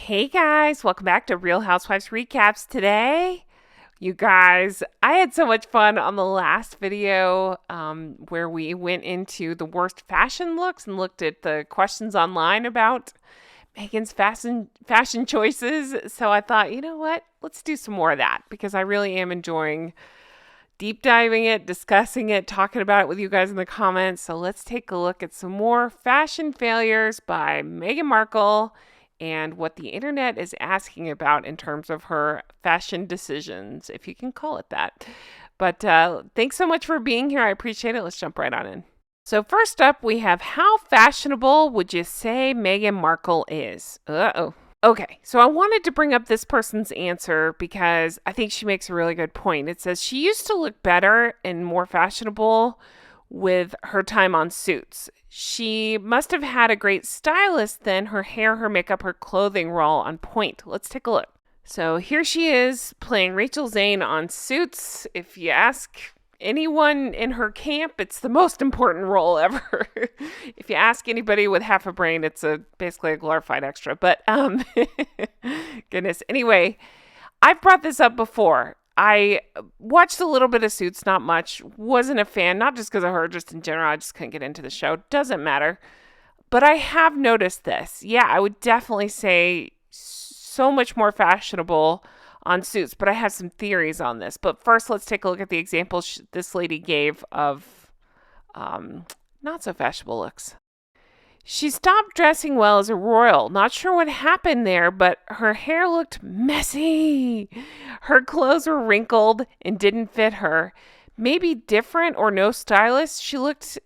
Hey guys, welcome back to Real Housewives Recaps today. You guys, I had so much fun on the last video where we went into the worst fashion looks and looked at the questions online about Meghan's fashion choices. So I thought, you know what? Let's do some more of that because I really am enjoying deep diving it, discussing it, talking about it with you guys in the comments. So let's take a look at some more fashion failures by Meghan Markle and what the internet is asking about in terms of her fashion decisions, if you can call it that. But thanks so much for being here. I appreciate it. Let's jump right on in. So first up, we have how fashionable would you say Meghan Markle is? Uh-oh. Okay, so I wanted to bring up this person's answer because I think she makes a really good point. It says she used to look better and more fashionable with her time on Suits. She must have had a great stylist then. Her hair, her makeup, her clothing were all on point. Let's take a look. So here she is playing Rachel Zane on Suits. If you ask anyone in her camp, it's the most important role ever. If you ask anybody with half a brain, it's basically a glorified extra. But goodness. Anyway, I've brought this up before. I watched a little bit of Suits, not much. Wasn't a fan, not just because of her, just in general. I just couldn't get into the show. Doesn't matter. But I have noticed this. Yeah, I would definitely say so much more fashionable on Suits, but I have some theories on this. But first, let's take a look at the examples this lady gave of not so fashionable looks. She stopped dressing well as a royal. Not sure what happened there, but her hair looked messy. Her clothes were wrinkled and didn't fit her. Maybe different or no stylist. She looked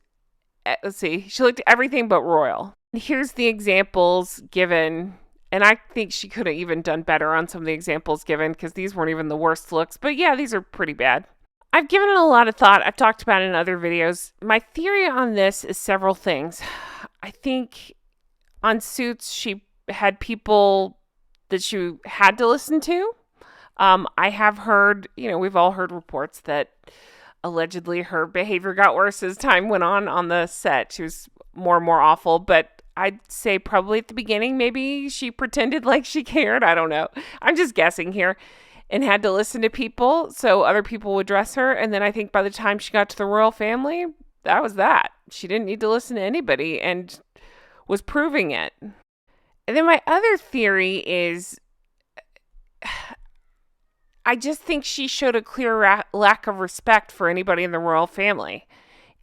everything but royal. Here's the examples given. And I think she could have even done better on some of the examples given because these weren't even the worst looks. But yeah, these are pretty bad. I've given it a lot of thought. I've talked about it in other videos. My theory on this is several things. I think on Suits, she had people that she had to listen to. I have heard, we've all heard reports that allegedly her behavior got worse as time went on the set. She was more and more awful, but I'd say probably at the beginning, maybe she pretended like she cared. I don't know. I'm just guessing here. And had to listen to people so other people would dress her. And then I think by the time she got to the royal family, that was that. She didn't need to listen to anybody and was proving it. And then my other theory is I just think she showed a clear lack of respect for anybody in the royal family.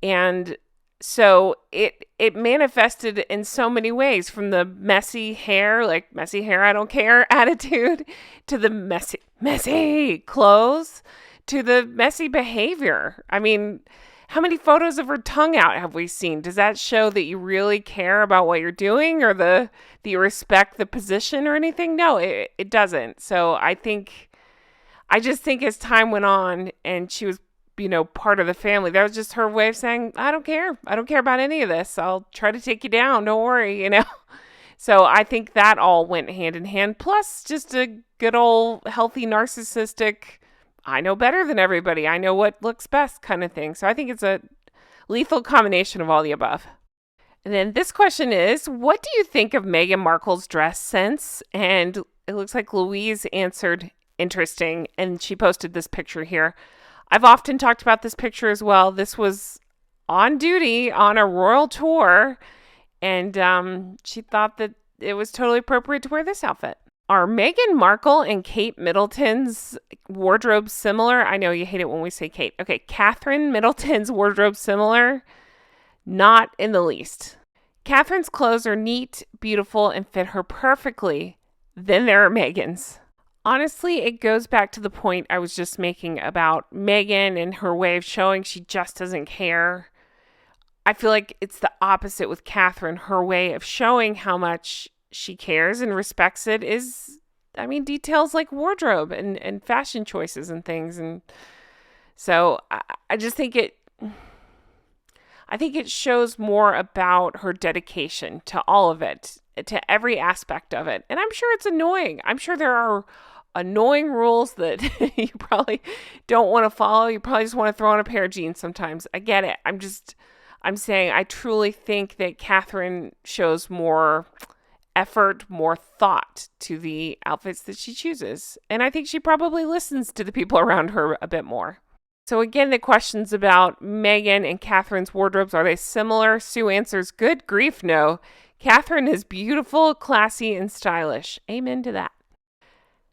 And so it manifested in so many ways, from the messy hair, like messy hair, I don't care attitude, to the messy clothes, to the messy behavior. I mean, how many photos of her tongue out have we seen? Does that show that you really care about what you're doing or that you respect the position or anything? No, it doesn't. So I just think as time went on and she was part of the family, that was just her way of saying, I don't care. I don't care about any of this. I'll try to take you down. Don't worry, So I think that all went hand in hand. Plus just a good old healthy narcissistic, I know better than everybody. I know what looks best kind of thing. So I think it's a lethal combination of all the above. And then this question is, what do you think of Meghan Markle's dress sense? And it looks like Louise answered interesting. And she posted this picture here. I've often talked about this picture as well. This was on duty on a royal tour, and she thought that it was totally appropriate to wear this outfit. Are Meghan Markle and Kate Middleton's wardrobes similar? I know you hate it when we say Kate. Okay, Catherine Middleton's wardrobe similar? Not in the least. Catherine's clothes are neat, beautiful, and fit her perfectly. Then there are Meghan's. Honestly, it goes back to the point I was just making about Meghan and her way of showing she just doesn't care. I feel like it's the opposite with Catherine. Her way of showing how much she cares and respects it is, details like wardrobe and fashion choices and things. And so I just think it shows more about her dedication to all of it, to every aspect of it. And I'm sure it's annoying. I'm sure there are annoying rules that you probably don't want to follow. You probably just want to throw on a pair of jeans sometimes. I get it. I'm saying I truly think that Catherine shows more effort, more thought to the outfits that she chooses. And I think she probably listens to the people around her a bit more. So again, the questions about Meghan and Catherine's wardrobes, are they similar? Sue answers, good grief, no. Catherine is beautiful, classy, and stylish. Amen to that.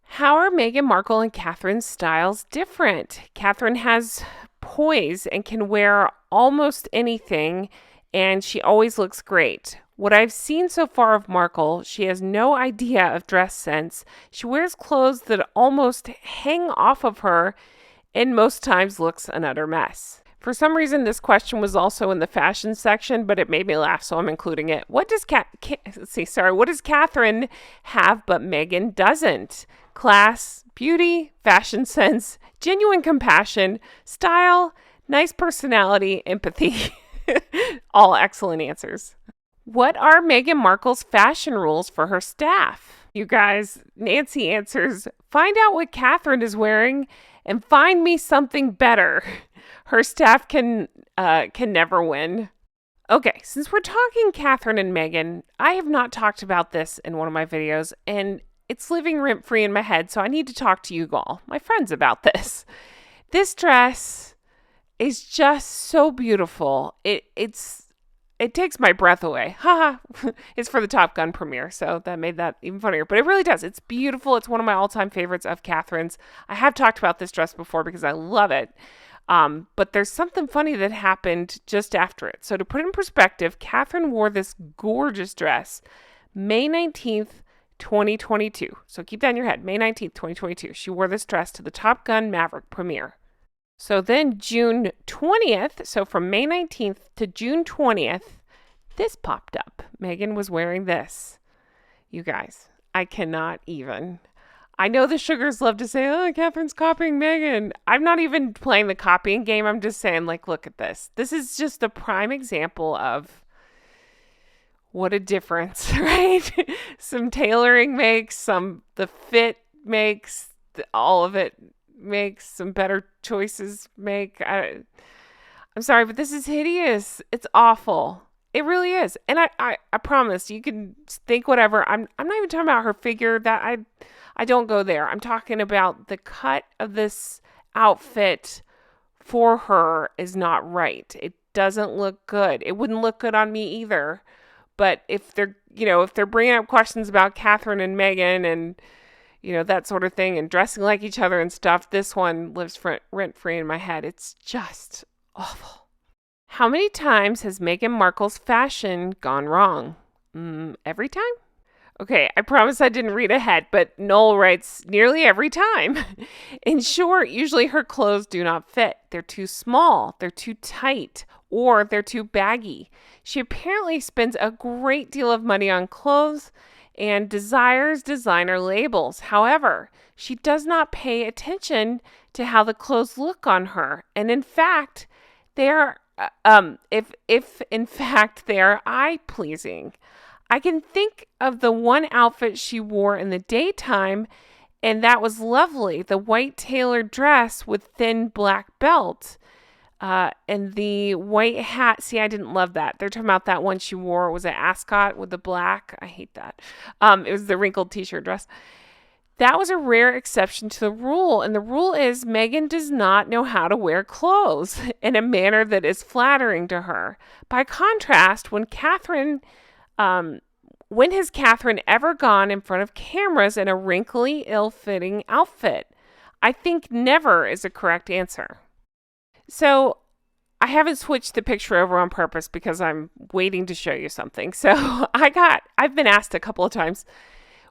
How are Meghan Markle and Catherine's styles different? Catherine has poise and can wear almost anything, and she always looks great. What I've seen so far of Markle, she has no idea of dress sense. She wears clothes that almost hang off of her and most times looks an utter mess. For some reason, this question was also in the fashion section, but it made me laugh, so I'm including it. What does Catherine have but Meghan doesn't? Class, beauty, fashion sense, genuine compassion, style, nice personality, empathy. All excellent answers. What are Meghan Markle's fashion rules for her staff? You guys, Nancy answers, find out what Catherine is wearing and find me something better. Her staff can never win. Okay, since we're talking Catherine and Meghan, I have not talked about this in one of my videos, and it's living rent-free in my head, so I need to talk to you all, my friends, about this. This dress is just so beautiful. It takes my breath away. Haha. It's for the Top Gun premiere, so that made that even funnier. But it really does. It's beautiful. It's one of my all-time favorites of Catherine's. I have talked about this dress before because I love it. But there's something funny that happened just after it. So to put it in perspective, Catherine wore this gorgeous dress May 19th, 2022. So keep that in your head. May 19th, 2022. She wore this dress to the Top Gun Maverick premiere. So then June 20th, so from May 19th to June 20th, this popped up. Meghan was wearing this. You guys, I cannot even. I know the sugars love to say, oh, Catherine's copying Meghan. I'm not even playing the copying game. I'm just saying, like, look at this. This is just a prime example of what a difference, right? Some tailoring makes, the fit makes, all of it makes, some better choices make. I'm sorry, but this is hideous. It's awful. It really is. And I promise you can think whatever. I'm not even talking about her figure. That I don't go there. I'm talking about the cut of this outfit for her is not right. It doesn't look good. It wouldn't look good on me either. But if they're bringing up questions about Catherine and Meghan and that sort of thing, and dressing like each other and stuff, this one lives rent-free in my head. It's just awful. How many times has Meghan Markle's fashion gone wrong? Every time? Okay, I promise I didn't read ahead, but Noel writes, nearly every time. In short, usually her clothes do not fit. They're too small, they're too tight, or they're too baggy. She apparently spends a great deal of money on clothes and desires designer labels. However, she does not pay attention to how the clothes look on her. And in fact, they are, if in fact they are eye-pleasing. I can think of the one outfit she wore in the daytime, and that was lovely. The white tailored dress with thin black belt. And the white hat. See, I didn't love that. They're talking about that one she wore. Was it ascot with the black? I hate that. It was the wrinkled t-shirt dress. That was a rare exception to the rule. And the rule is Meghan does not know how to wear clothes in a manner that is flattering to her. By contrast, when has Catherine ever gone in front of cameras in a wrinkly, ill-fitting outfit? I think never is a correct answer. So I haven't switched the picture over on purpose because I'm waiting to show you something. So I've been asked a couple of times,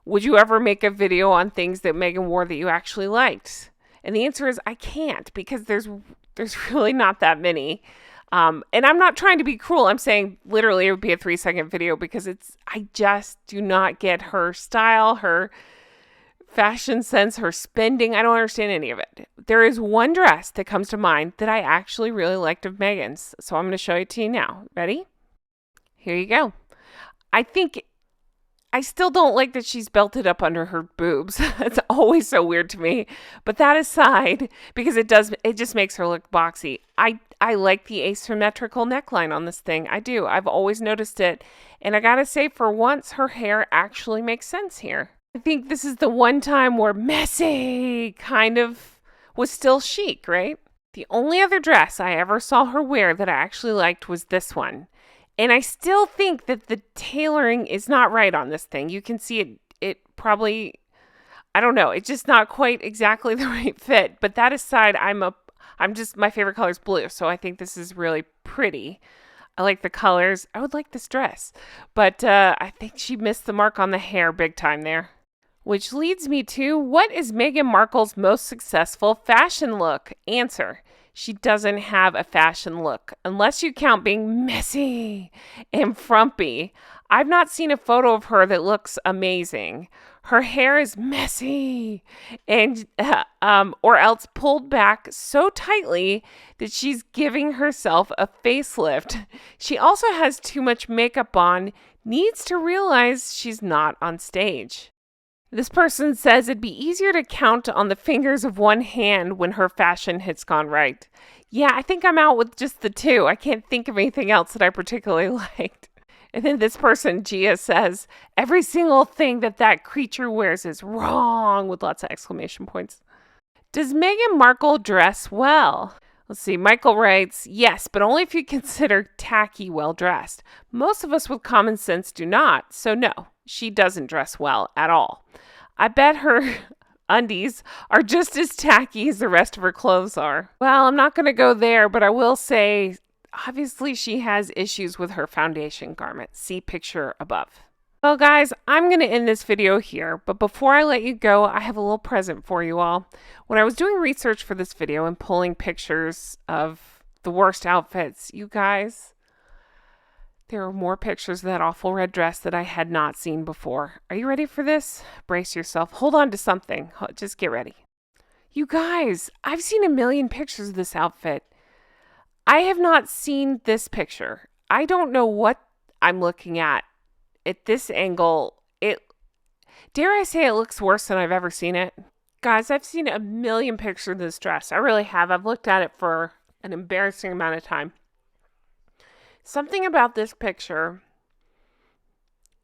would you ever make a video on things that Meghan wore that you actually liked? And the answer is I can't, because there's really not that many. And I'm not trying to be cruel. I'm saying literally it would be a 3-second video because I just do not get her style, her fashion sense, her spending. I don't understand any of it. There is one dress that comes to mind that I actually really liked of Meghan's. So I'm going to show it to you now. Ready? Here you go. I think I still don't like that she's belted up under her boobs. It's always so weird to me. But that aside, because it just makes her look boxy. I like the asymmetrical neckline on this thing. I do. I've always noticed it. And I gotta say, for once, her hair actually makes sense here. I think this is the one time where messy kind of was still chic, right? The only other dress I ever saw her wear that I actually liked was this one. And I still think that the tailoring is not right on this thing. You can see it probably, I don't know, it's just not quite exactly the right fit. But that aside, my favorite color is blue. So I think this is really pretty. I like the colors. I would like this dress. But I think she missed the mark on the hair big time there. Which leads me to, what is Meghan Markle's most successful fashion look? Answer: she doesn't have a fashion look, unless you count being messy and frumpy. I've not seen a photo of her that looks amazing. Her hair is messy and or else pulled back so tightly that she's giving herself a facelift. She also has too much makeup on, needs to realize she's not on stage. This person says it'd be easier to count on the fingers of one hand when her fashion hits gone right. Yeah, I think I'm out with just the two. I can't think of anything else that I particularly liked. And then this person, Gia, says, every single thing that creature wears is wrong, with lots of exclamation points. Does Meghan Markle dress well? Let's see. Michael writes, yes, but only if you consider tacky well dressed. Most of us with common sense do not, so no, she doesn't dress well at all. I bet her undies are just as tacky as the rest of her clothes are. Well, I'm not going to go there, but I will say, obviously she has issues with her foundation garment. See picture above. Well, guys, I'm going to end this video here, but before I let you go, I have a little present for you all. When I was doing research for this video and pulling pictures of the worst outfits, you guys, there are more pictures of that awful red dress that I had not seen before. Are you ready for this? Brace yourself. Hold on to something. Just get ready. You guys, I've seen a million pictures of this outfit. I have not seen this picture. I don't know what I'm looking at this angle. Dare I say it looks worse than I've ever seen it. Guys, I've seen a million pictures of this dress. I really have. I've looked at it for an embarrassing amount of time. Something about this picture,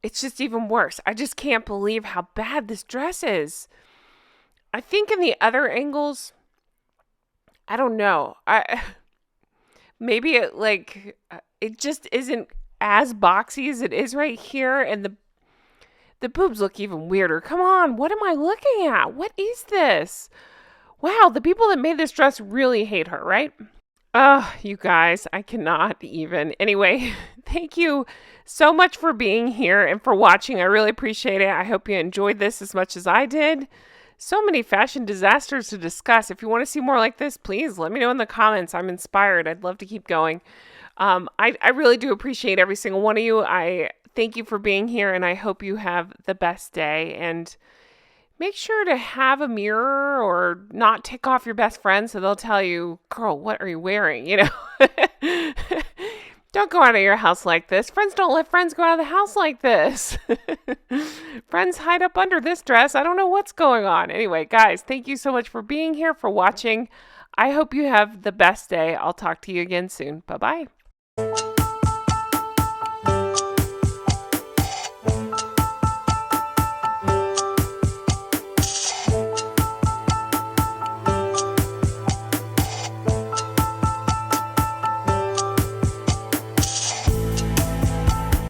it's just even worse. I just can't believe how bad this dress is. I think in the other angles, I don't know. Maybe it just isn't as boxy as it is right here, and the boobs look even weirder. Come on, what am I looking at? What is this? Wow, the people that made this dress really hate her, right? Oh, you guys, I cannot even. Anyway, thank you so much for being here and for watching. I really appreciate it. I hope you enjoyed this as much as I did. So many fashion disasters to discuss. If you want to see more like this, please let me know in the comments. I'm inspired. I'd love to keep going. I really do appreciate every single one of you. I thank you for being here, and I hope you have the best day. And make sure to have a mirror or not tick off your best friend so they'll tell you, girl, what are you wearing? You know, don't go out of your house like this. Friends don't let friends go out of the house like this. Friends hide up under this dress. I don't know what's going on. Anyway, guys, thank you so much for being here, for watching. I hope you have the best day. I'll talk to you again soon. Bye-bye.